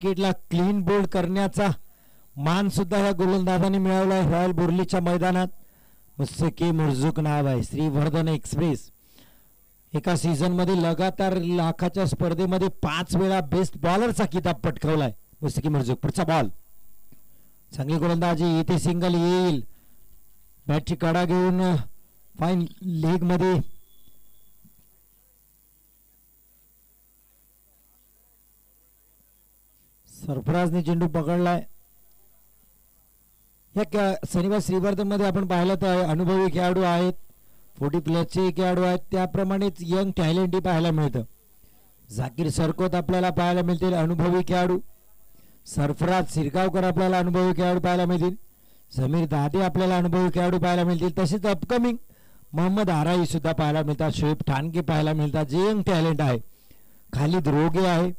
विकेटला clean bowled करण्याचा मान सुद्धा या गोलंदाजांनी मिळवला आहे रॉयल बोर्लीच्या मैदानात. मुस्तकी मुर्झुक नाव आहे. श्रीवर्धन एक्सप्रेस एका सीझन मध्ये लगातार लाखाच्या स्पर्धेमध्ये 5 वेळा बेस्ट बॉलरचा किताब पटकावलाय मुस्तकी मुर्झुक. पुढचा बॉल चांगली गोलंदाजी, इथे सिंगल येईल. बॅटची कडा घेऊन फाईन लेग मध्ये सरफराजने चेंडू पकडलाय. या शनिवार श्रीवर्धन मध्ये आपण पाहिलं तर अनुभवी खेळाडू आहेत, 40 प्लसचे खेळाडू आहेत, त्याप्रमाणेच यंग टॅलेंटही पाहायला मिळतं. झाकीर सरकोत आपल्याला पाहायला मिळतील, अनुभवी खेळाडू. सरफराज सिरगावकर आपल्याला अनुभवी खेळाडू पाहायला मिळतील. समीर दादे आपल्याला अनुभवी खेळाडू पाहायला मिळतील. तसेच अपकमिंग मोहम्मद आराई सुद्धा पाहायला मिळतात, शोएब ठाणके पाहायला मिळतात, जे यंग टॅलेंट आहे. खालिद रोगे आहे.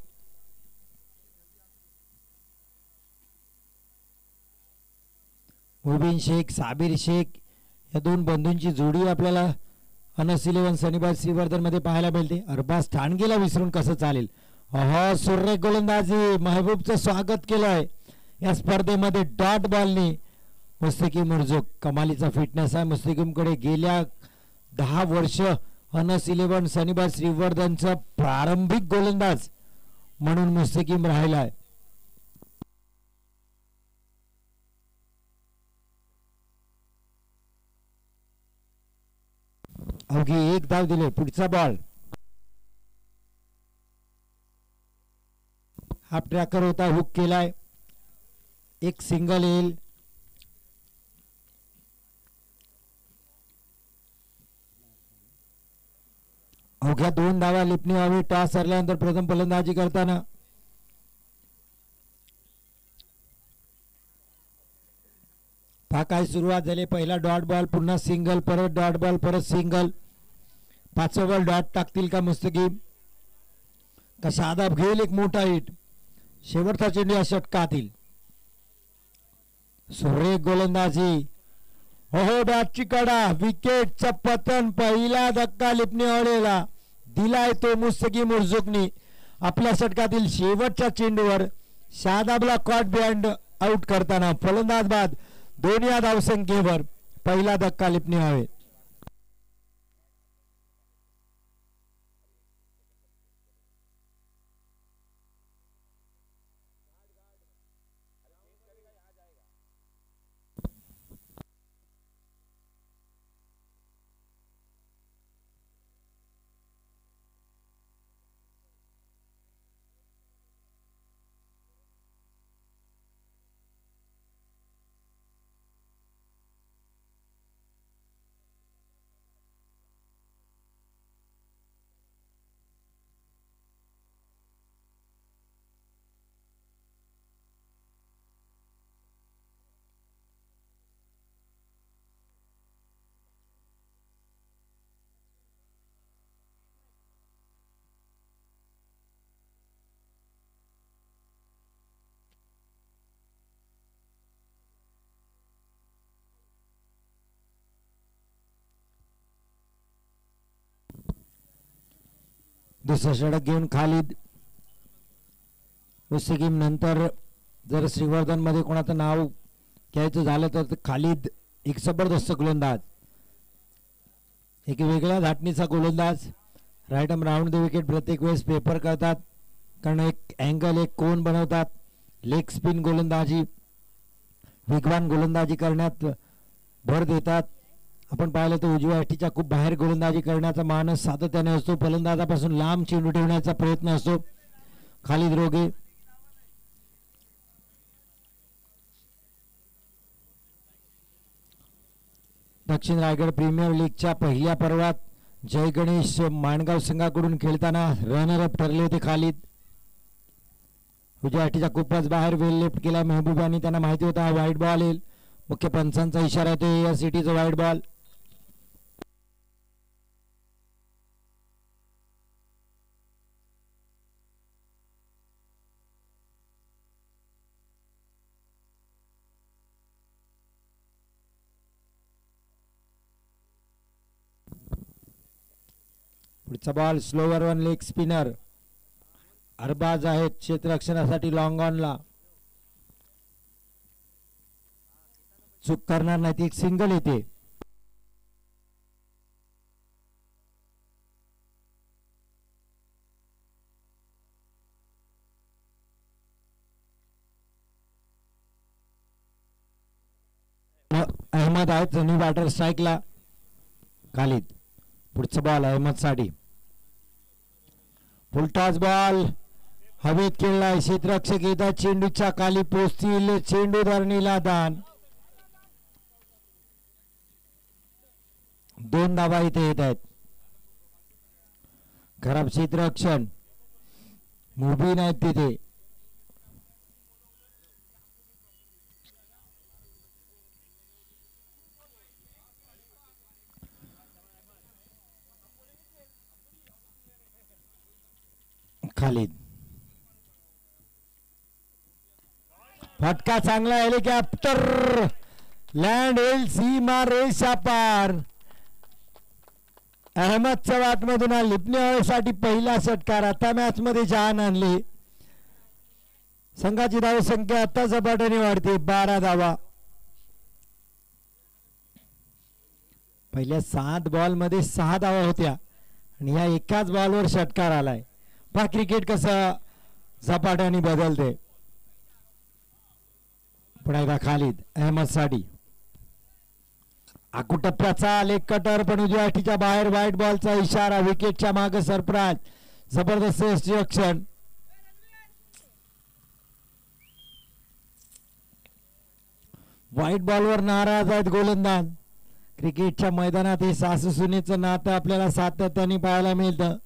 मुबीन शेख, साबिर शेख या दोन बंधूंची जोडी आपल्याला अनस 11 शनिवार श्रीवर्धन मध्ये पाहायला मिळते. अरबाज ठाणगेला विसरून कसं चालेल. सुरेख गोलंदाजी, महबूबचं स्वागत केलंय या स्पर्धेमध्ये डॉट बॉलने. मुस्तकी मुर्झुक कमालीचा फिटनेस आहे मुस्तकीमकडे. गेल्या 10 वर्ष अनस 11 शनिवार श्रीवर्धनचा प्रारंभिक गोलंदाज म्हणून मुस्तकीम राहिलाय. अवघी 1 धाव दिले. पुढचा बॉल हाफ ट्रॅकर होता, हुक केलाय. एक सिंगल येईल. अवघ्या 2 धावा लिपणी व्हावी टॉस हरल्यानंतर प्रथम फलंदाजी करताना. काय सुरुवात झाली. पहिला डॉट बॉल, पुन्हा सिंगल, परत डॉट बॉल, परत सिंगल. 5वा बॉल डॉट टाकतील का मुस्तकीम? का शादाब घेईल एक मोठा हिट? शेवटचा चेंडू या षटकातील. सुरेख गोलंदाजी. हो बॅटची कडा, विकेटचं पतन. पहिला धक्का लिपणेवाडेला दिलाय तो मुस्तकी मुर्झुकनी. आपल्या षटकातील शेवटच्या चेंडूवर शादाबला कॉट बिहाइंड आउट करताना फलंदाज बाद 2 या धावसंख्येवर पहिला धक्का लिपणेवाडे. दुसरा षटक घेऊन खालिद. मुस्तकीम नंतर जर श्रीवर्धन मध्ये कोणाचं नाव घ्यायचं झालं तर खालिद एक जबरदस्त गोलंदाज, एक वेगळ्या धाटणीचा गोलंदाज. Right arm round the wicket प्रत्येक वेळेस पेपर करतात, कारण एक अँगल, एक कोन बनवतात. लेग स्पिन गोलंदाजी, वेगवान गोलंदाजी करण्यात भर देतात. आपण पाहिलं तर उजव्या अटीच्या खूप बाहेर गोलंदाजी करण्याचा मानस सातत्याने असतो. फलंदाजापासून लांब चेंडू ठेवण्याचा प्रयत्न असतो. खालिद रोगे दक्षिण रायगड प्रीमियर लीगच्या पहिल्या पर्वात जय गणेश माणगाव संघाकडून खेळताना रनर अप ठरले होते खालिद. उजव्या अटीच्या खूपच बाहेर वेल लेफ्ट केला महबूबानी. त्यांना माहिती होता वाईट बॉल येईल. मुख्य पंचांचा इशारा येतो या सिटीचा वाईट बॉल. पुढचा ball slower one leg spinner. Arbaaz आहेत क्षेत्ररक्षणासाठी लॉंग ऑनला. चूक करणार नाही ती, एक सिंगल येते. अहमद आहेत न्यू बॅटर स्ट्राईकला. खालिद पुढचा बॉल अहमद साठी. फुलटॉस बॉल हवेत खेळलाय. क्षेत्ररक्षक येतात, चेंडूच्या खाली पोचतील. चेंडू धरणीला दान. 2 धावा इथे येत आहेत. खराब क्षेत्ररक्षण, मुभी नाहीत तिथे. खालिद फटका चांगला. हेलिकॉप्टर लँड होईल सीमा रेषा पार. अहमदच्या बॅटमधून लिपण्यासाठी पहिला षटकार. आता मॅच मध्ये जान आणली. संघाची धाव संख्या आता झपाट्याने वाढते. 12 धावा. पहिल्या 7 बॉल मध्ये 6 धावा होत्या आणि या एकाच बॉलवर षटकार आलाय. पहा क्रिकेट कसं झपाट्याने बदलते. पुन्हा एकदा खालिद अहमद साठी. आकू टप्प्याचा लेग कटर पण उजव्या अटीच्या बाहेर. व्हाईट बॉलचा इशारा. विकेटच्या मागे सरप्राईज. जबरदस्त यष्टीरक्षण. व्हाईट बॉलवर नाराज आहेत गोलंदाज. क्रिकेटच्या मैदानात हे सासू सुनेचं नातं आपल्याला सातत्याने पाहायला मिळतं.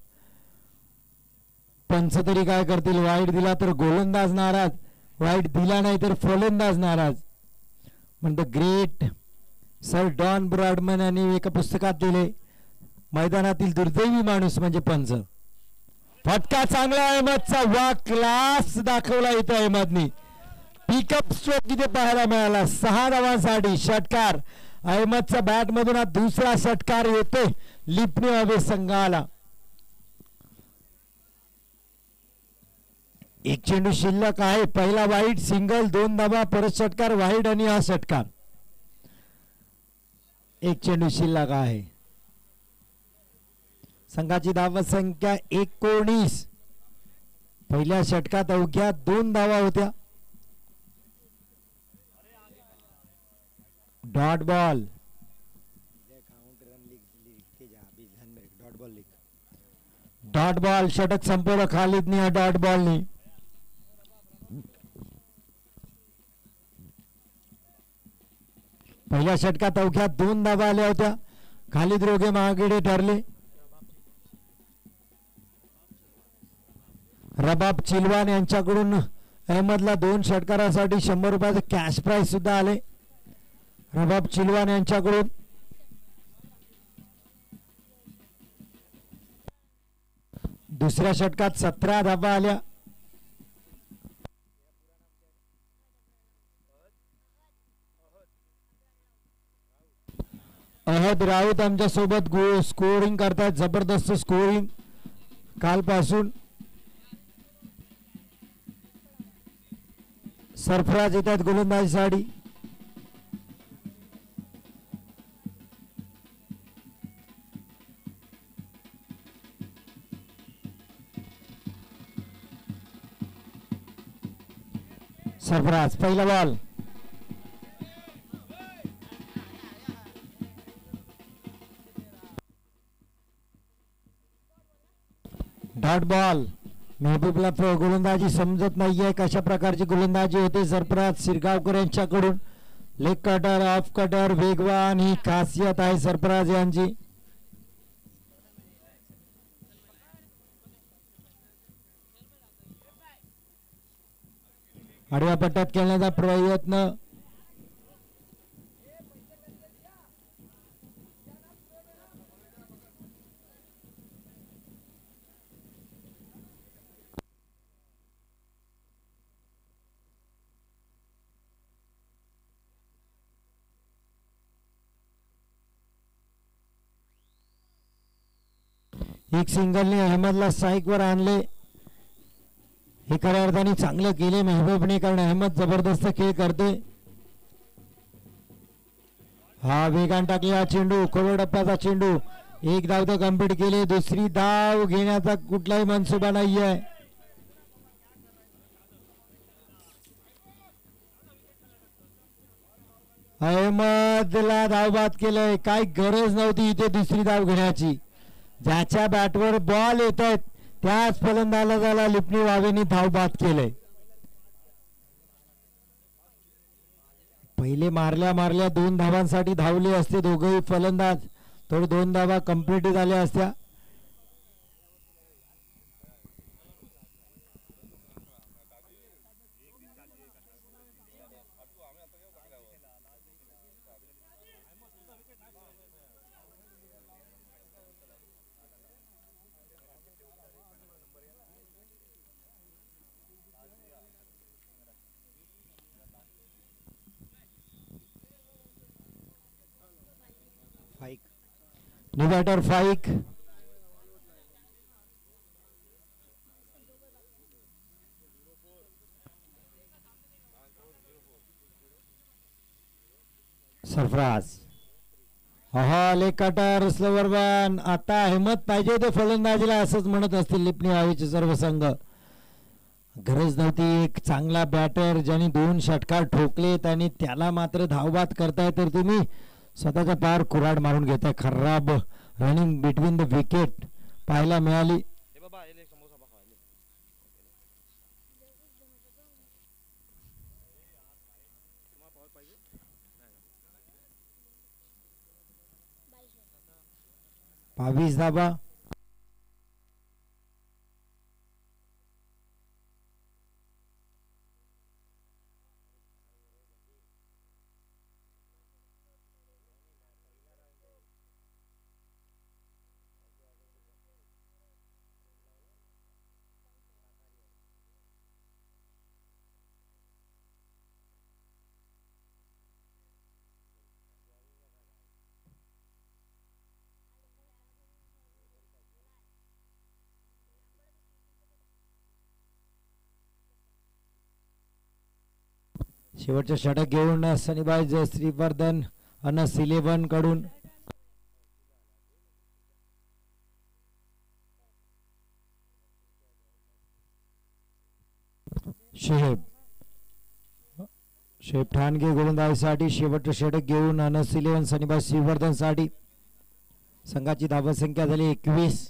पंच तरी काय करतील. वाईट दिला तर गोलंदाज नाराज, वाईट दिला नाही तर फलंदाज नाराज. म्हणजे ग्रेट सर डॉन ब्रॉडमन यांनी एका पुस्तकात दिले, मैदानातील दुर्दैवी माणूस म्हणजे पंच. फटका चांगला अहमदचा. वा क्लास दाखवला इथे अहमदनी. पिकअप स्ट्रोक इथे पाहायला मिळाला. 6 धावांसाठी षटकार. अहमदच्या बॅट मधून हा दुसरा षटकार येतोय लिपणे हवे संघाला. एक चेंडू शिल्लक आहे. पहिला वाईट, सिंगल, 2 धावा, परत षटकार, वाईट आणि हा षटकार. एक चेंडू शिल्लक आहे. संघाची धाव संख्या 19. पहिल्या षटकात अवघ्या 2 धावा होत्या. Dot ball. Dot ball. षटक संपवलं खालिदनी या डॉट बॉलनी. पहिल्या षटकात अवघ्या 2 धावा आल्या होत्या. खालिद रोगे महागडे ठरले. रबाब चिलवान यांच्याकडून अहमदला 2 षटकारासाठी 100 रुपयाचे कॅश प्राइज सुद्धा आले. रबाब चिलवान यांच्याकडून दुसऱ्या षटकात 17 धावा आल्या. अहद राऊत आमच्या सोबत स्कोरिंग करतात. जबरदस्त स्कोरिंग कालपासून. सरफराज येतात गोलंदाजीसाठी. सरफराज पहिला बॉल. Dot ball. महबूबला गोलंदाजी समजत नाहीये, कशा प्रकारची गोलंदाजी होते. सरफराज शिरगावकर यांच्याकडून. लेग कटर, ऑफ कटर, वेगवान ही खासियत आहे सरफराज यांची. आडव्या पट्ट्यात खेळण्याचा प्रयत्न. एक सिंगलने अहमदला स्ट्राईक वर आणले. हे खऱ्या अर्थाने चांगलं केले मेहबूबने, कारण अहमद जबरदस्त खेळ करते. हा वेगान टाकलेला चेंडू, कोरडप्पाचा चेंडू, एक धाव तर कंप्लीट केले. दुसरी धाव घेण्याचा कुठलाही मनसुबा नाहीये. अहमदला धाव बाद केलंय. काय गरज नव्हती इथे दुसरी धाव घेण्याची. ज्याच्या बॅटवर बॉल येत आहेत त्याच फलंदाजाला लिपणी वावेनी धाव बाद केलंय. पहिले मारल्या 2 धावांसाठी धावले असते दोघेही फलंदाज, तर 2 धावा कंप्लीट झाल्या असत्या. न्यू बॅटर फाईक. Sarfaraz, leg cutter, slower one. आता अहमद पाहिजे ते फलंदाजीला असंच म्हणत असतील लिपणी वावेचे सर्व संघ. गरज नव्हती. एक चांगला बॅटर ज्याने 2 षटकार ठोकलेत आणि त्याला मात्र धावबाद करताय, तर तुम्ही स्वतःच्या पार कुऱ्हाड मारून घेताय. खराब रनिंग बिटवीन द विकेट पाहायला मिळाली. बावीस धाबा. शेवटचे षटक घेऊन सनीबाई श्रीवर्धन अनस 11 कडून शेब ठाणगे गोलंदाजीसाठी शेवटचे षटक घेऊन अनस 11 सनीबाई श्रीवर्धन साठी. संघाची धावसंख्या झाली 21.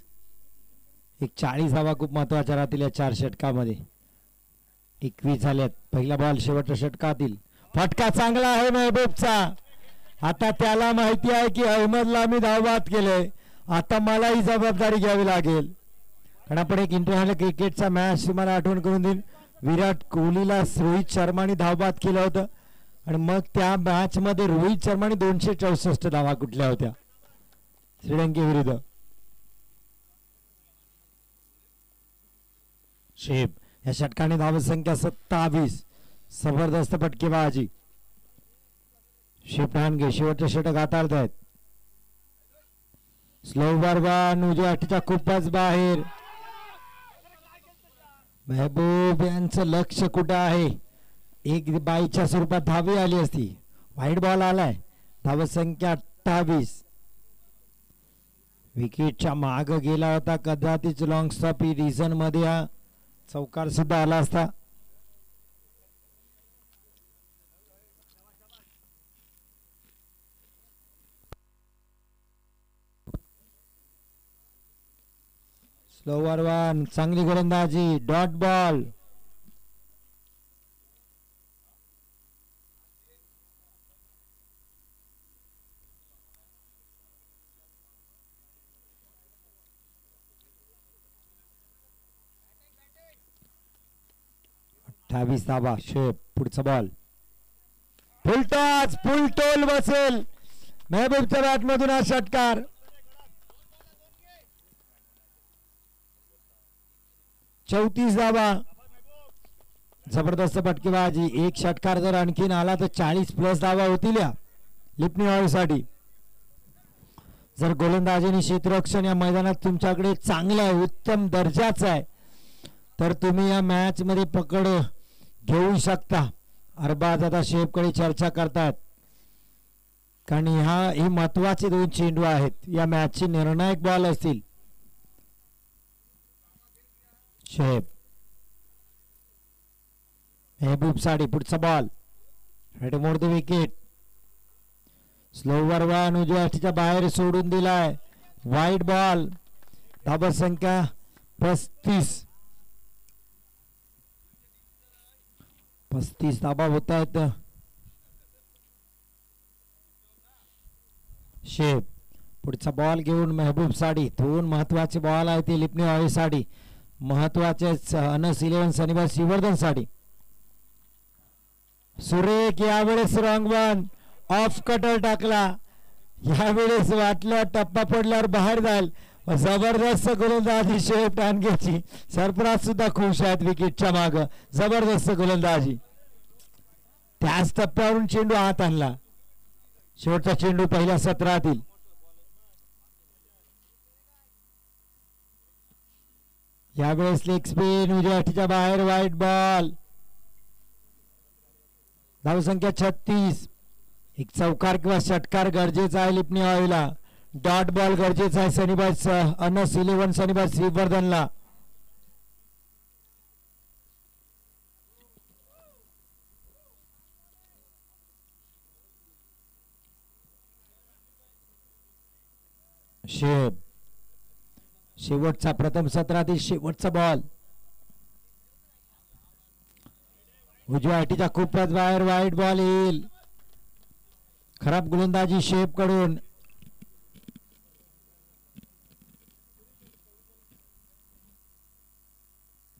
40 धावा खूप महत्वाच्या राहतील या 4 षटकामध्ये. 21 झाल्यात. पहिला बॉल शेवटच्या षटकातील. फटका चांगला आहे महबूबचा. आता त्याला माहिती आहे की अहमदला मी धावबाद केलंय, आता मला ही जबाबदारी घ्यावी लागेल. कारण आपण एक इंटरनॅशनल क्रिकेटचा मॅच तुम्हाला आठवण करून देईन. विराट कोहलीला रोहित शर्माने धावबाद केलं होतं आणि मग त्या मॅच मध्ये रोहित शर्माने 264 धावा कुठल्या होत्या श्रीलंकेविरुद्ध. शेब या षटकाने धावसंख्या 27. जबरदस्त फटकेबाजी. शेपठाणगे शेवटचे षटक हाताळत आहेत. स्लोवर वन उजव्या अटीच्या खूपच बाहेर. महबूब यांचं लक्ष कुठं आहे. एक बाईच्या स्वरूपात धावी आली असती. वाईट बॉल आलाय. धावसंख्या 28. विकेटच्या माग गेला होता. कदाचित लॉंग स्टॉप ही रिझन मध्ये हा चौकार सुद्धा आला असता. स्लोवर वन, चांगली गोलंदाजी, डॉट बॉल. धाबा. शेप पुढचा ball. Full toss, full toll बसेल. महबूबच्या बॅट मधून हा षटकार. चौतीस धाबा. जबरदस्त फटकेबाजी. एक षटकार जर आणखीन आला तर 40+ धावा होतील या लिपणी वाळूसाठी. जर गोलंदाजी आणि क्षेत्ररक्षण या मैदानात तुमच्याकडे चांगलं आहे, उत्तम दर्जाचं आहे, तर तुम्ही या मॅच मध्ये पकड घेऊ शकता. अरबाज आता शेफकडे चर्चा करतात, कारण ही महत्वाचे दोन चेंडू आहेत या मॅचचे निर्णायक बॉल असतील. शेफ मेहबूब साडी पुढचा ball ready mode the wicket. Slower one उजव्या अष्टीच्या बाहेर सोडून दिलाय. White ball. धाबा संख्या 35 धाबा होत आहेत. शेफ पुढचा बॉल घेऊन मेहबूब साडी. दोन महत्वाचे बॉल आहेत ते लिपणी वावी साडी, महत्वाचे अनस 11 शनिवार श्रीवर्धन साडी. सुरेख यावेळेस रॉंग वन ऑफ कटर टाकला. यावेळेस वाटलं टप्पा पडल्यावर बाहेर जाईल. जबरदस्त गोलंदाजी शेफ टानगेची. सरफराज सुद्धा खुश आहेत विकेटच्या माग. जबरदस्त गोलंदाजी. त्याच टप्प्यावरून चेंडू आत आणला. शेवटचा चेंडू पहिल्या सत्रातील. यावेळेस लेग स्पिन उजव्या अष्टीच्या बाहेर वाईट बॉल. धावसंख्या 36. एक चौकार किंवा षटकार गरजेचा आहे लिपणी वावीला. डॉट बॉल गरजेचा आहे शनिवार अनस 11 शनिवार श्रीवर्धनला. शेवटचा प्रथम सत्रातील शेवटचा बॉल. उजव्या अटीच्या खूपच बाहेर वाईट बॉल येईल. खराब गोलंदाजी शेफ कडून.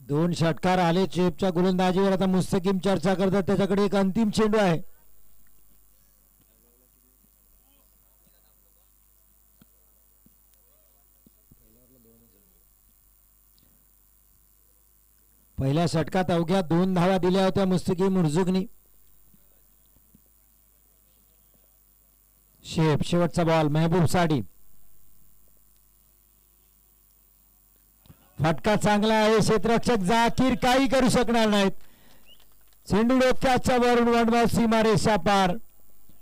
दोन षटकार आले शेफच्या गोलंदाजीवर. आता मुस्तकीम चर्चा करतात, त्याच्याकडे एक अंतिम चेंडू आहे. पहिल्या षटकात अवघ्या 2 धावा दिल्या होत्या मुस्तकीम उर्जुगनी. शेवटचा बॉल मेहबूब साडी. फटका चांगला आहे. क्षेत्ररक्षक जाकीर काही करू शकणार नाहीत. चेंडू डोक्याच्या वरून वनबाव सीमारेषा पार.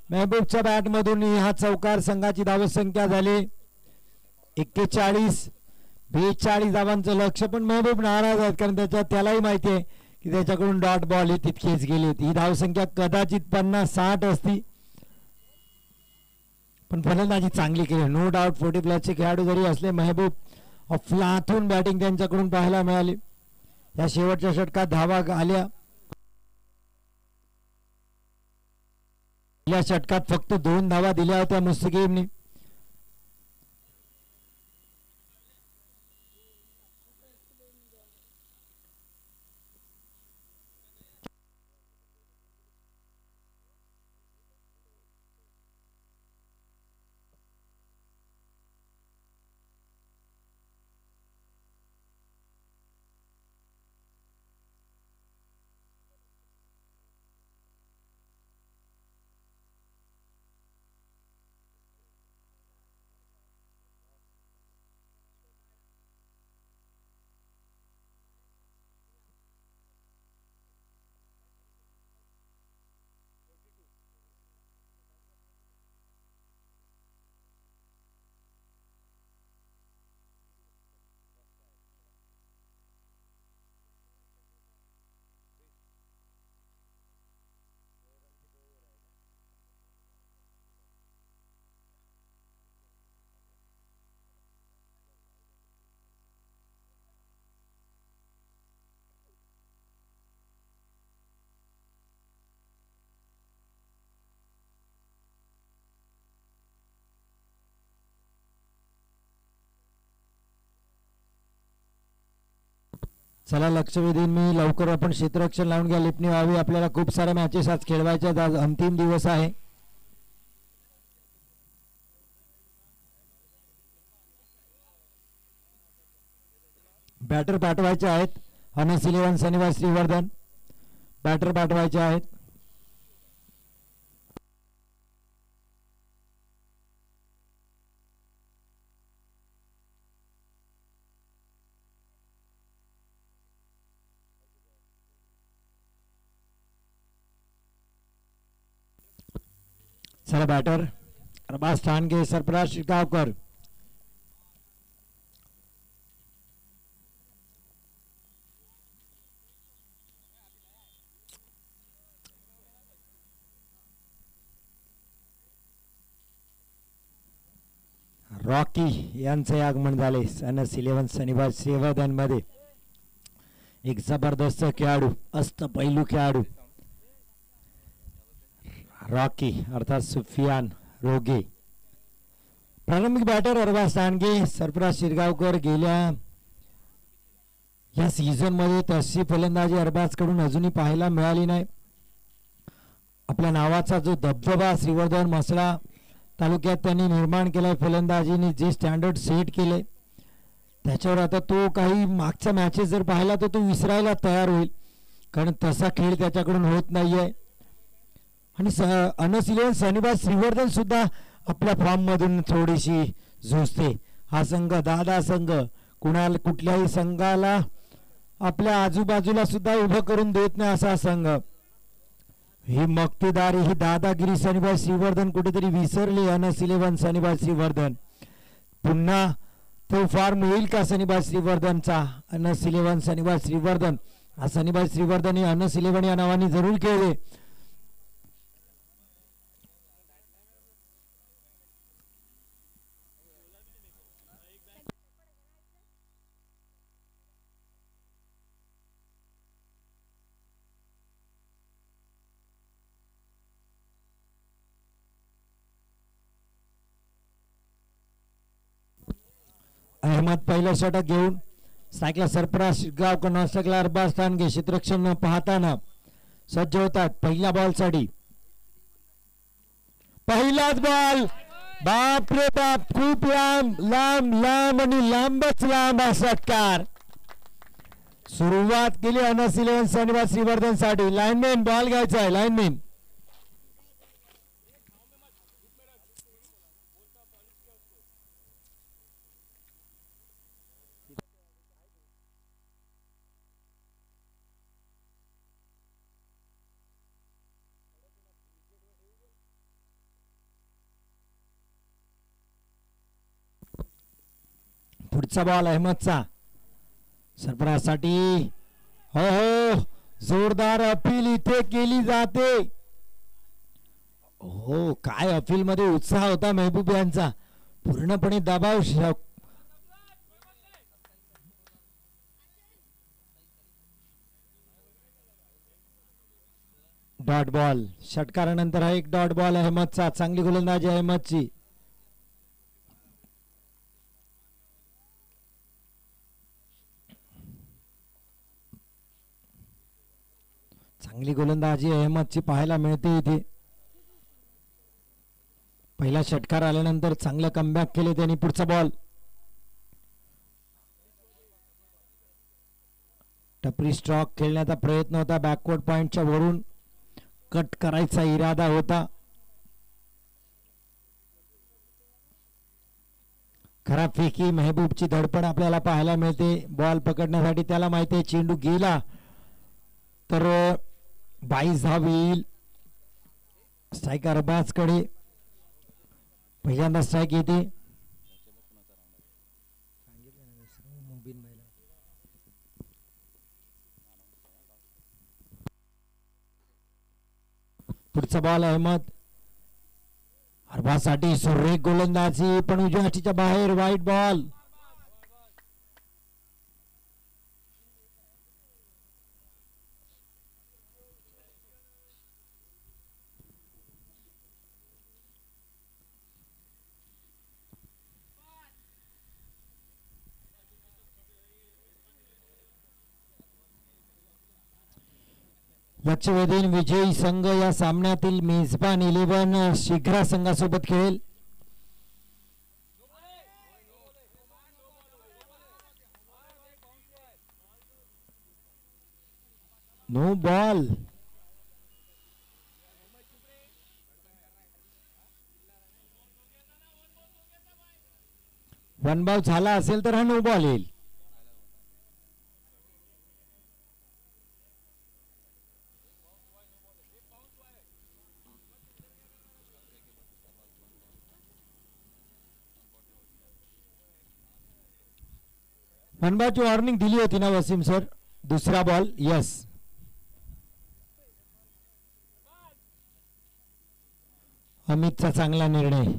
मेहबूबच्या बॅट मधून हा चौकार. संघाची धावसंख्या झाली 41. 42 धावांचं लक्ष. पण मेहबूब नाराज आहेत, कारण त्यालाही माहिती आहे की त्याच्याकडून डॉट बॉल ही तितकीच गेली होती. ही धावसंख्या कदाचित 50-60 असती, पण फलंदाजी चांगली केली. नो डाऊट 40+ खेळाडू जरी असले, मेहबूब अफलातून बॅटिंग त्यांच्याकडून पाहायला मिळाली. या शेवटच्या षटकात धावा आल्या. या षटकात फक्त 2 धावा दिल्या होत्या मुस्तकीमने. चला लक्षवेधी मी लवकर आपण क्षेत्ररक्षण लावून घ्या लिपणी व्हावी. आपल्याला खूप साऱ्या मॅचेस आज खेळवायच्या. आज अंतिम दिवस आहे. बॅटर पाठवायचे आहेत. अनस 11 शनिवार श्रीवर्धन बॅटर पाठवायचे आहेत. चला बॅटर अरबाज ठाणगे, सरफराज शिरगावकर. रॉकी यांचे आगमन झाले सनस 11 शनिवार श्रीवर्धन मध्ये. एक जबरदस्त खेळाडू, अष्टपैलू खेळाडू रॉकी अर्थात सुफियान रोगे. प्रारंभिक बॅटर अरबाज ठाणगे, सरफराज शिरगावकर. गेल्या या सीझन मध्ये तशी फलंदाजी अरबाज कडून अजूनही पाहायला मिळाली नाही. आपल्या नावाचा जो दबदबा श्रीवर्धन म्हसळा तालुक्यात त्यांनी निर्माण केलाय, फलंदाजीने जे स्टँडर्ड सेट केले त्याच्यावर आता तो काही मागच्या मॅचेस जर पाहिला तर तो विसरायला तयार होईल, कारण तसा खेळ त्याच्याकडून होत नाहीये. आणि अनस 11 शनिवार श्रीवर्धन सुद्धा आपल्या फॉर्म मधून थोडीशी झुजते. हा संघ दादा संघ कुठल्याही संघाला आपल्या आजूबाजूला सुद्धा उभं करून देत नाही असा संघ. ही मक्तेदारी, ही दादागिरी शनिवार श्रीवर्धन कुठेतरी विसरली. अनस 11 शनिवार श्रीवर्धन पुन्हा तो फॉर्म येईल का शनिवार श्रीवर्धनचा? अनस 11 शनिवार श्रीवर्धन. हा शनिवार श्रीवर्धन हे अनस 11 या नावाने जरूर खेळले. अहमद पहिला षटक घेऊन स्ट्राईकला सरफराज शिरगावकर, नॉनस्ट्राईकला अरबाज ठाणगे. क्षेत्ररक्षण पाहताना सज्ज होतात पहिल्या बॉल साठी. पहिलाच बॉल, बाप रे बाप, खूप लांब लांब लांब आणि लांबच लांब हा षटकार. सुरुवात केली अनस 11 शनिवार श्रीवर्धन साठी. लाईनमॅन बॉल घ्यायचा आहे, लाईनमॅन. पुढचा बॉल अहमदचा सरफराजसाठी. हो हो, जोरदार अपील इथे केली जाते. हो, काय अपील मध्ये उत्साह होता महबूब यांचा, पूर्णपणे दबाव. Dot ball. षटकारानंतर हा एक डॉट बॉल अहमदचा. चांगली गोलंदाजी अहमदची. चांगली गोलंदाजी अहमदची पाहायला मिळते इथे. पहिला षटकार आल्यानंतर चांगलं कमबॅक केले त्यांनी. पुढचा बॉल, टपरी स्ट्रोक खेळण्याचा प्रयत्न होता. बॅकवर्ड पॉइंटच्या वरून कट करायचा इरादा होता. खराब फेकी, महबूबची धडपड आपल्याला पाहायला मिळते बॉल पकडण्यासाठी. त्याला माहिती आहे चेंडू गेला तर 22 धाव येईल. स्ट्राईक अरबाज कडे. पहिल्यांदा स्ट्राईक येते. पुढचा बॉल अहमद. अरबाजसाठी सुरेख गोलंदाजी, पण उजव्या हातीच्या बाहेर. Wide ball. लक्षवेधीन विजयी संघ या सामन्यातील मेजबान 11 शिग्रा संघासोबत खेळेल. No ball. वन बॉल झाला असेल तर हा नो बॉल येईल. वनबाची वॉर्निंग दिली होती ना वसीम सर. दुसरा बॉल. यस, अमितचा चांगला निर्णय.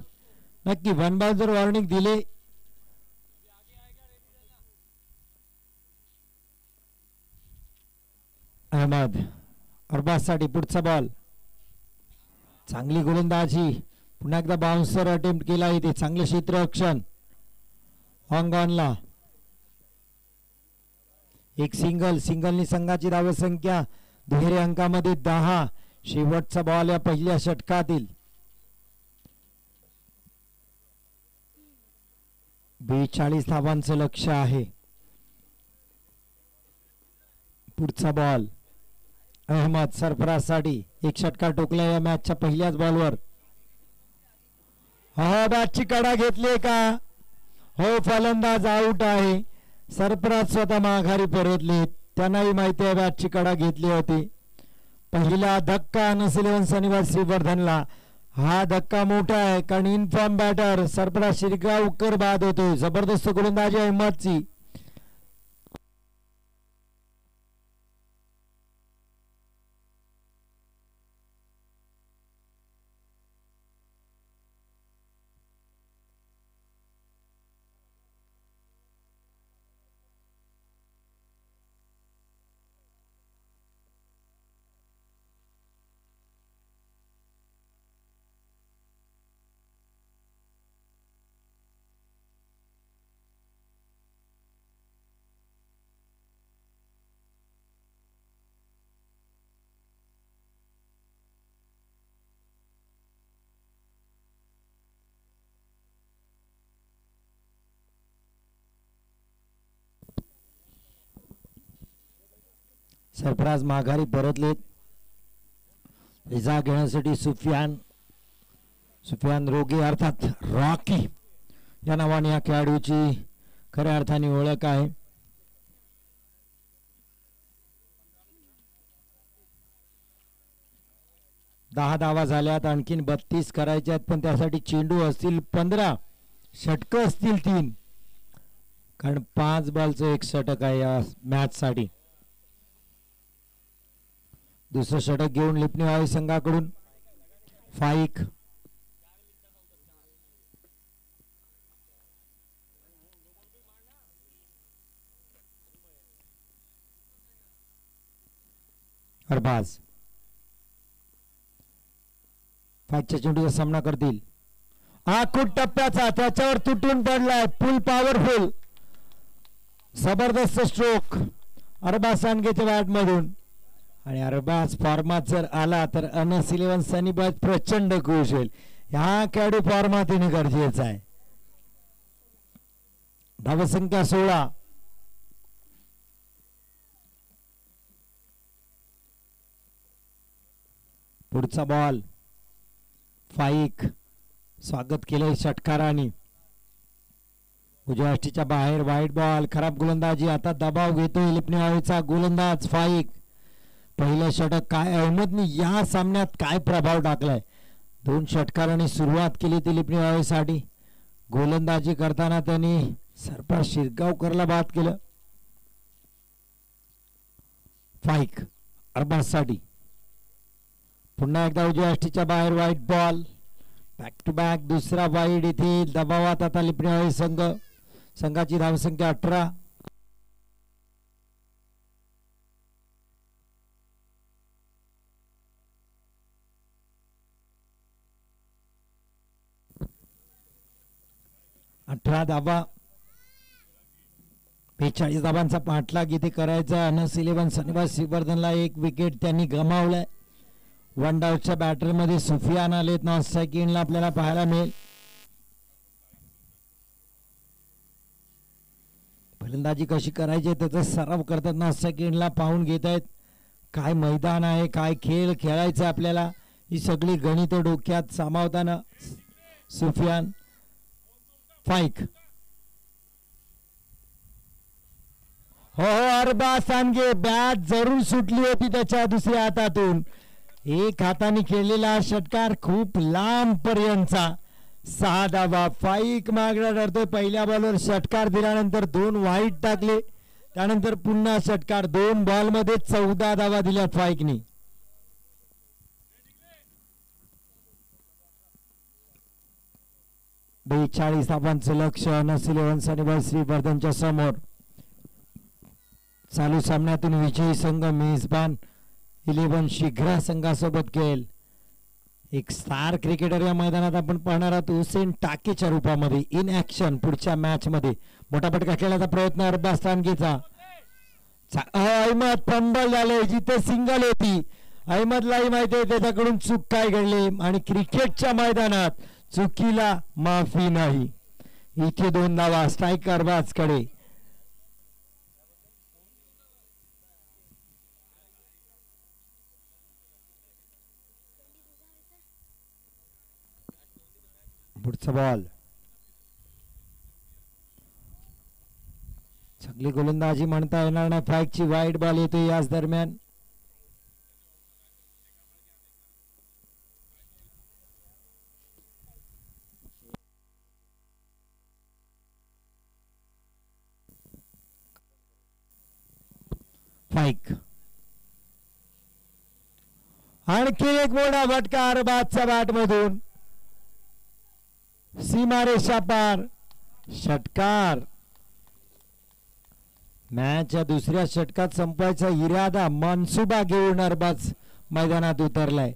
नक्की वनबाय जर वॉर्निंग दिले अहमद अरबाजसाठी पुढचा बॉल. चांगली गोलंदाजी. पुन्हा एकदा बाउन्सर अटेम्प्ट केला इथे. चांगले क्षेत्ररक्षण ऑनला. एक सिंगलनी संघाची धावसंख्या दुहेरी अंकामध्ये 10. शेवटचा बॉल या पहिल्या षटकातील. 42 धावांचं लक्ष आहे. पुढचा बॉल अहमद सरफराजसाठी. एक षटकार टोकला या मॅचच्या पहिल्याच बॉलवर. हो, बॅटची कडा घेतली का? हो, फलंदाज आउट आहे. सरफराज स्वतः माघारी परतले. त्यांनाही माहिती आहे बॅटची कडा घेतली होती. पहिला धक्का नसलेवन शनिवार श्रीवर्धनला. हा धक्का मोठा आहे कारण इनफॉर्म बॅटर सरफराज शिरगावकर बाद होतोय. जबरदस्त गोलंदाजी अहमदची. सरफराज माघारी परतलेत. इजा घेण्यासाठी सुफियान रोगे अर्थात रॉकी या नावाने या खेळाडूची खऱ्या अर्थाने ओळख आहे. दहा धावा झाल्यात. आणखीन 32 करायच्यात पण त्यासाठी चेंडू असतील 15. षटक असतील 3 कारण 5 बॉलचं एक षटक आहे या मॅच साठी. दुसरं षटक घेऊन लिपणी वावी संघाकडून फाईक. अरबाज फाईकच्या चेंडूचा सामना करतील. आखूट टप्प्याचा त्याच्यावर तुटून पडलाय. फुल पॉवरफुल जबरदस्त स्ट्रोक अरबाज सांगेच्या बॅट मधून. आणि अरबाज फॉर्मात जर आला तर अनस 11 सनीबाज प्रचंड खुश होईल. ह्या खेळाडू फॉर्मात येणे गरजेचं आहे. धावसंख्या 16. पुढचा बॉल फाईक. स्वागत केले षटकाराने. उजव्या अष्टीच्या बाहेर वाईट बॉल. खराब गोलंदाजी. आता दबाव घेतोय लिपणी वावीचा गोलंदाज फाईक. पहिलं षटक काय अहमदने या सामन्यात काय प्रभाव टाकलाय. 2 षटकारांनी सुरुवात केली ती लिपणी वावीसाठी. गोलंदाजी करताना त्यांनी सरफराज शिरगावकरला बाद केलं. फाईक अरबाज साठी. पुन्हा एकदा उजव्या अष्टीच्या बाहेर wide ball. Back to back दुसरा वाईट. इथे दबावात आता लिपणी वावी संघाची धावसंख्या 18. धावा. 42 धावांचा पाठलाग इथे करायचा. अनस 11 शनिवार श्रीवर्धनला एक विकेट त्यांनी गमावलाय. वन डाऊटच्या बॅटर मध्ये सुफियान आलेत. नॉन सेकंडला आपल्याला पाहायला मिळेल. फलंदाजी कशी करायची त्याचा सराव करतात. नॉन सेकंडला पाहून घेत आहेत. काय मैदान आहे, काय खेळ खेळायचा आपल्याला, ही सगळी गणित डोक्यात सामावताना सुफियान फाईक. हो अरबाज सांगे बॅट जरूर सुटली होती त्याच्या दुसऱ्या हातातून. एक हाताने खेळलेला षटकार खूप लांब पर्यंतचा. 6 धावा. फाईक मागणं ठरतोय. पहिल्या बॉलवर षटकार दिल्यानंतर 2 वाईट टाकले, त्यानंतर पुन्हा षटकार. 2 बॉल मध्ये 14 धावा दिल्या फाईकनी. बेचाळीस धावांचं लक्ष नस 11 सनीबाई श्रीवर्धनच्या समोर. चालू सामन्यातून विजयी संघ मेजबान 11 शिग्रा संघासोबत खेळेल. एक स्टार क्रिकेटर या मैदानात आपण पाहणार आहोत हुसेन टाकेच्या रूपामध्ये इन ऍक्शन. पुढच्या मॅच मध्ये मोठा फटका खेळण्याचा प्रयत्न अरबाज तानगीचा. अहमद फंबल झाले जिथे सिंगल होती. अहमदलाही माहिती आहे त्याच्याकडून चूक काय घडली आणि क्रिकेटच्या मैदानात चुकीला माफी नाही. इथे 2 धावा. स्ट्राईक अरबाजकडे. पुढचा बॉल. चांगली गोलंदाजी म्हणता येणार नाही. फाईकची वाईट बॉल येतो याच दरम्यान. फाईक आणखी एक मोठा फटका अरबाजच्या बॅट मधून. सीमारेषा पार. षटकार. मॅच या दुसऱ्या षटकात संपवायचा इरादा मनसुबा घेऊन अरबाज मैदानात उतरलाय.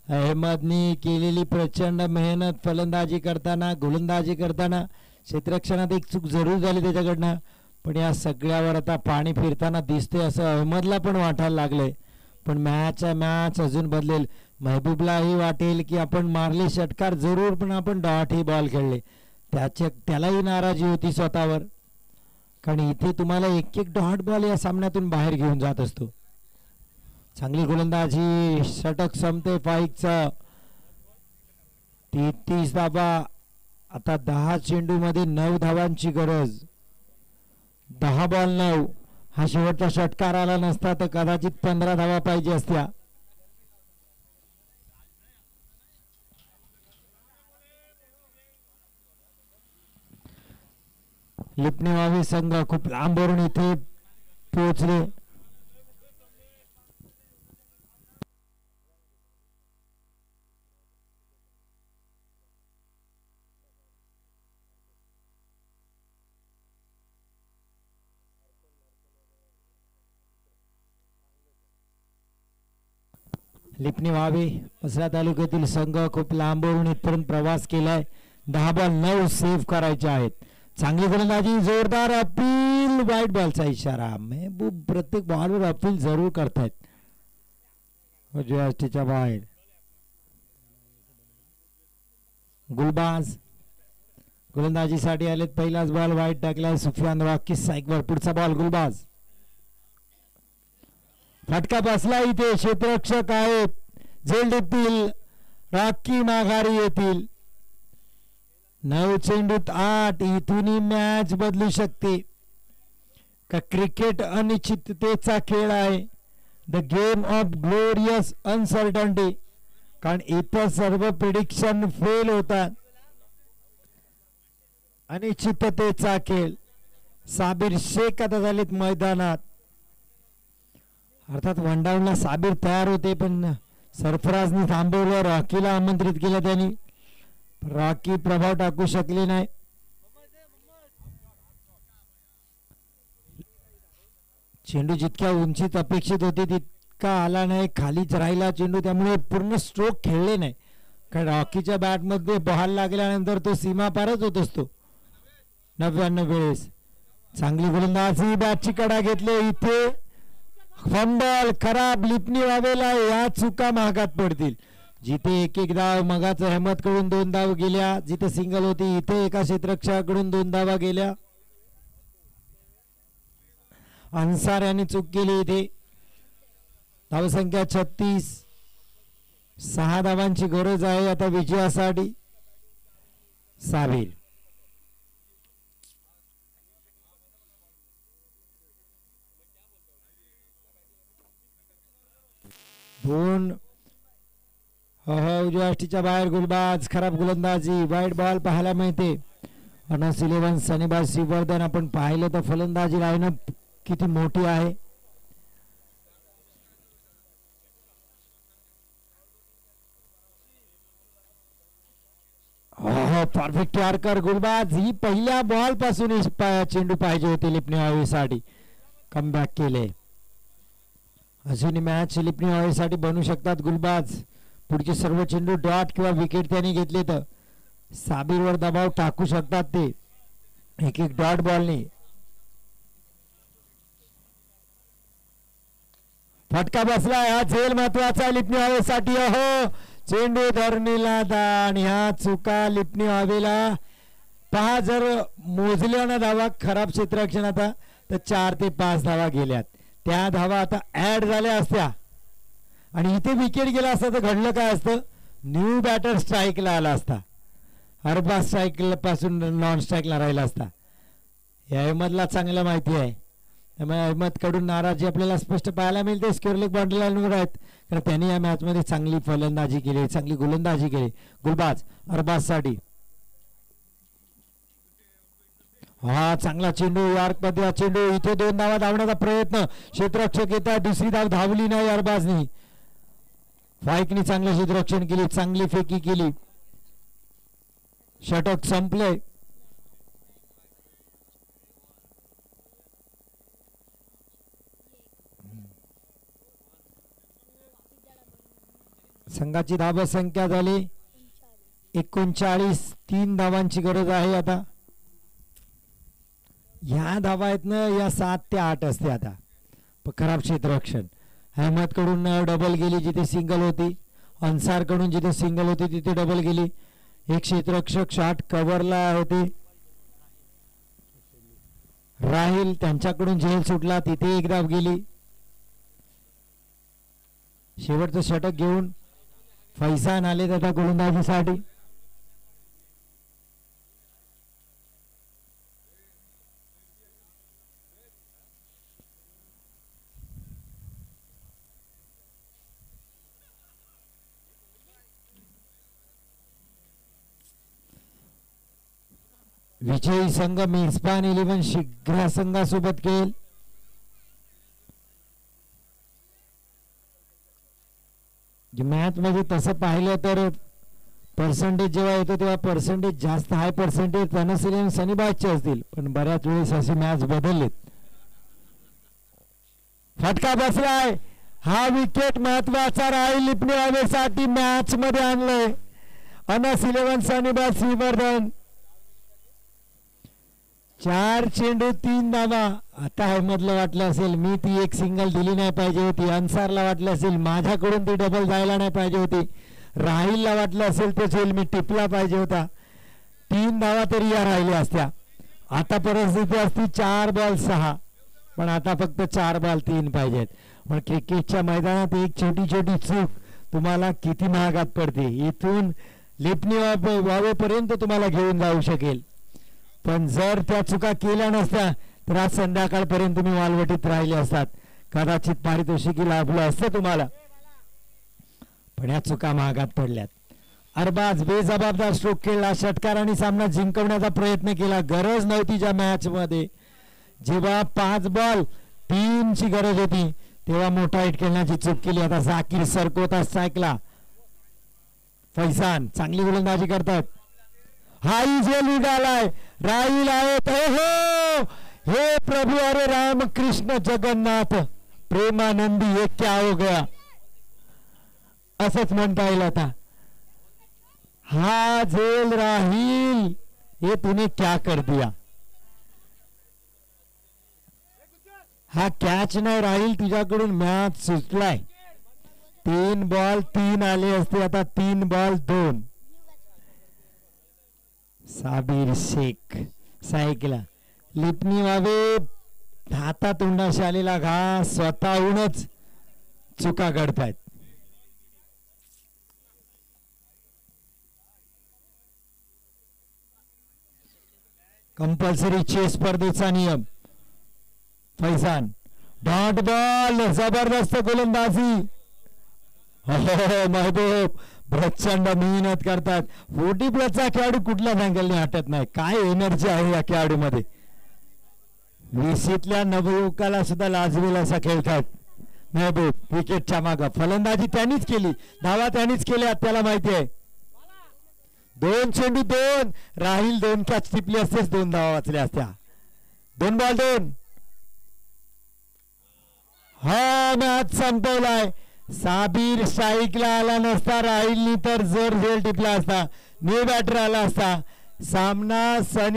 अहमदनी केलेली प्रचंड मेहनत फलंदाजी करताना गोलंदाजी करताना क्षेत्ररक्षणात एक चूक जरूर झाली त्याच्याकडनं, पण या सगळ्यावर आता पाणी फिरताना दिसते असं अहमदला पण वाटायला लागलंय. पण मॅच अजून बदलेल. महबूबलाही वाटेल की आपण मारले षटकार जरूर, पण आपण डॉट ही बॉल खेळले. त्यालाही नाराजी होती स्वतःवर, कारण इथे तुम्हाला एक एक डॉट बॉल या सामन्यातून बाहेर घेऊन जात असतो. चांगली गोलंदाजी. षटक संपते फाईकचं. 33 धावा. आता 10 चेंडू मध्ये 9 धावांची गरज. 10 बॉल 9. हा शेवटचा षटकार आला नसता तर कदाचित 15 धावा पाहिजे असत्या. लिपणेवावी संघ खूप लांबवरून इथे पोहोचले. लिपणी वावे पसरा तालुक्यातील संघ खूप लांबवरून इथपर्यंत प्रवास केलाय. 10 बॉल 9 सेव्ह करायचे आहेत. चांगली गोलंदाजी. जोरदार अपील. वाईट बॉलचा इशारा. महबूब प्रत्येक बॉलवर अपील जरूर करतायत. च्या बाहेर. गुलबाज गोलंदाजीसाठी आलेत. पहिलाच बॉल वाईट टाकलाय. सुफियान रॉकी साईकवर. पुढचा बॉल गुलबाज. फटका बसला इथे. क्षेत्ररक्षक आहेत. झेल देतील. रॉकी माघारी येतील. 9 चेंडूत 8. इथून मॅच बदलू शकते का? क्रिकेट अनिश्चिततेचा खेळ आहे. The game of glorious uncertainty. कारण इथं सर्व प्रिडिक्शन फेल होतात. अनिश्चिततेचा खेळ. साबिर शेख आता झालेत मैदानात. अर्थात वनडाऊनला साबिर तयार होते, पण सरफराजने थांबवलं. रॉकीला आमंत्रित केलं त्यांनी. रॉकी प्रभाव टाकू शकले नाही. चेंडू जितक्या उंचीत अपेक्षित होती तितका आला नाही. खालीच राहिला चेंडू, त्यामुळे पूर्ण स्ट्रोक खेळले नाही. कारण रॉकीच्या बॅटमध्ये बॉल लागल्यानंतर तो सीमा पारच होत असतो 99 वेळेस. चांगली गोलंदाजी. बॅटची कडा घेतली. इथे फंबल खराब. लिपणी वावेला या चुका महागात पडतील. जिथे एक धाव मगाच अहमद कडून 2 धाव गेल्या. जिथे सिंगल होती इथे एका क्षेत्ररक्षकाकडून 2 धावा गेल्या. अन्सार यांनी चूक केली इथे. धावसंख्या 36. 6 धावांची गरज आहे आता विजयासाठी. साबिर. उजव्या अष्टीच्या बाहेर गुलबाज, खराब गोलंदाजी, वाईट बॉल पाहायला मिळते. अनस 11 सनीबाज श्रीवर्धन. आपण पाहिलं तर फलंदाजी लाईनअप किती मोठी आहे. Perfect yorker Gulbaz. ही पहिल्या बॉल पासून चेंडू पाहिजे होते लिपणी हवेसाठी. कमबॅक केले. अजूनही मॅच लिपणी हवेसाठी बनू शकतात गुलबाज. पुढचे सर्व चेंडू डॉट किंवा विकेट त्यांनी घेतले तर साबिरवर दबाव टाकू शकतात ते एक एक डॉट बॉलने. फटका बसलाय. हा झेल महत्वाचा लिपणी हवेसाठी. चेंडू धरणीला दान. ह्या चुका लिपणी हवेला पहा. जर मोजल्या ना धावा खराब क्षेत्ररक्षण आता तर 4 ते 5 धावा गेल्यात. त्या धावा आता ऍड झाल्या असत्या आणि इथे विकेट गेला असता तर घडलं काय असतं. न्यू बॅटर स्ट्राईकला आला असता. हरबा स्ट्राईक पासून नॉन स्ट्राईकला राहिला असता. या अहमदला चांगलं माहिती आहे. त्यामुळे अहमद कडून नाराजी आपल्याला स्पष्ट पाहायला मिळते. स्क्वेअरलेग बाउंड्री लाईनवर आहेत कारण त्यांनी या मॅच मध्ये चांगली फलंदाजी केली, चांगली गोलंदाजी केली. गुलबाज अरबाज साठी. हा चांगला चेंडू. यार्क मध्ये चेंडू. इथे 2 धावा धावण्याचा प्रयत्न. क्षेत्ररक्षक येत आहे. दुसरी धाव धावली नाही अरबाजनी. फाईकनी चांगलं क्षेत्ररक्षण केली, चांगली फेकी केली. षटक संपले. संघाची धावा संख्या झाली 39. 3 धावांची गरज आहे आता. ह्या धावा आहेत ना या 7 ते 8 असते आता. खराब क्षेत्ररक्षण. अहमद कडून डबल गेली जिथे सिंगल होती. अन्सार कडून जिथे सिंगल होती तिथे डबल गेली. एक क्षेत्ररक्षक शॉट कव्हरला होते. राहिल त्यांच्याकडून झेल सुटला तिथे एक धाव गेली. शेवटचं षटक घेऊन फैसान आले आता गोलंदाजीसाठी. विजयी संघ मेजबान 11 शीघ्र संघासोबत खेळेल. मॅच मध्ये तसं पाहिलं तर पर्सेंटेज जेव्हा येतो तेव्हा पर्सेंटेज जास्त हाय पर्सेंटेज अनस सनीबाजचे असतील पण बऱ्याच वेळेस असे मॅच बदललेत. फटका बसलाय. हा विकेट महत्वाचा राहील लिपणी हवेसाठी. मॅच मध्ये आणलंय अनस 11 सनीबाज श्रीवर्धन. 4 चेंडू 3 धावा. आता अहमदला वाटलं असेल मी ती एक सिंगल दिली नाही पाहिजे होती. अन्सारला वाटलं असेल माझ्याकडून ती डबल जायला नाही पाहिजे होती. राहिलला वाटलं असेल तो झेल मी टिपला पाहिजे होता. 3 धावा तरी या राहिल्या असत्या. आता परिस्थिती असती 4 बॉल 6 पण आता फक्त 4 बॉल 3 पाहिजेत. पण क्रिकेटच्या मैदानात एक छोटी छोटी चूक तुम्हाला किती महागात पडते. इथून लिपणी वावेपर्यंत तुम्हाला घेऊन जाऊ शकेल. पण जर त्या चुका केल्या नसत्या तर आज संध्याकाळपर्यंत तुम्ही वालवटीत राहिले असतात. कदाचित पारितोषिकी लाभलं असतं तुम्हाला. पण या चुका महागात पडल्यात. अरबाज बेजबाबदार स्ट्रोक खेळला. षटकारांनी सामना जिंकवण्याचा प्रयत्न केला. गरज नव्हती ज्या मॅच मध्ये. जेव्हा 5 बॉल 3 ची गरज होती तेव्हा मोठा हिट खेळण्याची चूक केली. आता जाकीर सरकोता स्ट्राईकला. फैसान चांगली गोलंदाजी करतात. हाई झेल उडालाय. राहील आहेत. हे प्रभु अरे राम कृष्ण जगन्नाथ प्रेमानंदी ये क्या हो गया असंच म्हणता येईल आता. हा झेल राहील. ये तूने क्या कर दिया. हा कॅच नाही राहील तुझ्याकडून मॅच सुटलाय. 3 बॉल 3 आले असते. आता 3 बॉल 2. साबिर शेख सायकला. लिपणी वावे हातातोंडाशी आलेला घास स्वतःहूनच चुका घडतायत. कंपल्सरी चेस स्पर्धेचा नियम. फैसान डॉट बॉल. जबरदस्त गोलंदाजी. हो महबूब प्रचंड मेहनत करतात. 40+ खेळाडू कुठल्या अँगलने हटत नाही. काय एनर्जी आहे या खेळाडूमध्ये. 20तल्या नवयुवकाला सुद्धा लाजवेल असा खेळतात महबूब. विकेटच्या मागं फलंदाजी त्यांनीच केली, धावा त्यांनीच केल्या, त्याला माहिती आहे. 2 चेंडू 2 राहील. 2 कॅच टिपली असतेच 2 धावा वाचल्या असत्या. 2 बॉल 2. हा मॅच संपवलाय. साबीर स्ट्राईकला आला नसता, राहीलनी तर जर झेल टिपला असता, न्यू बॅटर आला असता. सामना